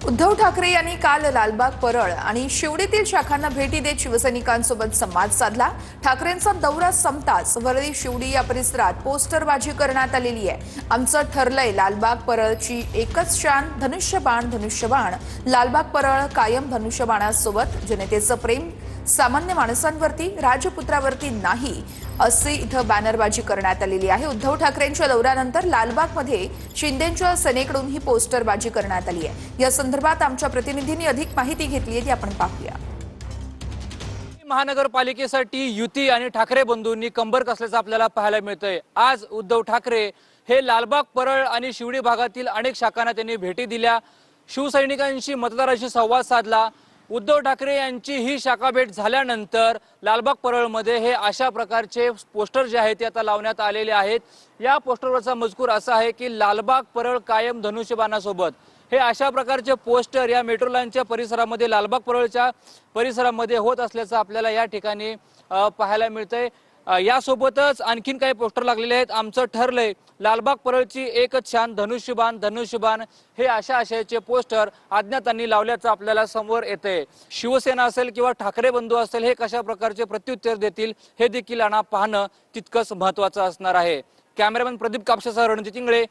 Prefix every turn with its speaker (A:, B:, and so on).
A: उद्धव ठाकरे यांनी काल लालबाग परळ आणि शिवडीतील शाखांना भेटी देत शिवसैनिकांसोबत संवाद साधला। ठाकरेंचा दौरा संपताच वरळी शिवडी या परिसरात पोस्टरबाजी करण्यात आलेली आहे। आमचं ठरलंय लालबाग परळची एकच शान, धनुष्यबाण धनुष्यबाण, लालबाग परळ कायम धनुष्यबाणासोबत। जनतेचं प्रेम सामान्य माणसांवरती, राजपुत्रावरती नाही, असे इथं बॅनरबाजी करण्यात आलेली आहे। उद्धव ठाकरेंच्या दौऱ्यानंतर लालबागमध्ये शिंदेंच्या सेनेकडून ही पोस्टरबाजी करण्यात आली आहे। या संदर्भात आमच्या प्रतिनिधींनी अधिक माहिती घेतली आहे, ती आपण पाहूया।
B: महानगरपालिकेसाठी युती आणि ठाकरे बंधूंनी कंबर कसल्याचं आपल्याला पाहायला मिळतंय। आज उद्धव ठाकरे हे लालबाग परळ आणि शिवडी भागातील अनेक शाखांना त्यांनी भेटी दिल्या, शिवसैनिकांशी मतदारांशी संवाद साधला। उद्धव ठाकरे यांची ही शाखा भेट झाल्यानंतर लालबाग परळमध्ये हे अशा प्रकारचे पोस्टर जे आहेत ते आता लावण्यात आलेले आहेत। या पोस्टरवरचा मजकूर असा आहे की लालबाग परळ कायम धनुष्यबाणासोबत। हे अशा प्रकारचे पोस्टर या मेट्रो लाईनच्या परिसरामध्ये, लालबाग परळच्या परिसरामध्ये होत असल्याचं आपल्याला या ठिकाणी पाहायला मिळतंय। यासोबतच आणखीन काही पोस्टर लागलेले आहेत। आमचं ठरलंय लालबाग परळची एकच शान, धनुष्यबाण धनुष्यबाण, हे अशा आशयाचे पोस्टर अज्ञातांनी लावल्याचं आपल्याला समोर येतंय। शिवसेना असेल किंवा ठाकरे बंधू असेल, हे कशा प्रकारचे प्रत्युत्तर देतील हे देखील पाहणं तितकंच महत्त्वाचं असणार आहे। कॅमेरामॅन प्रदीप कापसेसह रणजित इंगळे,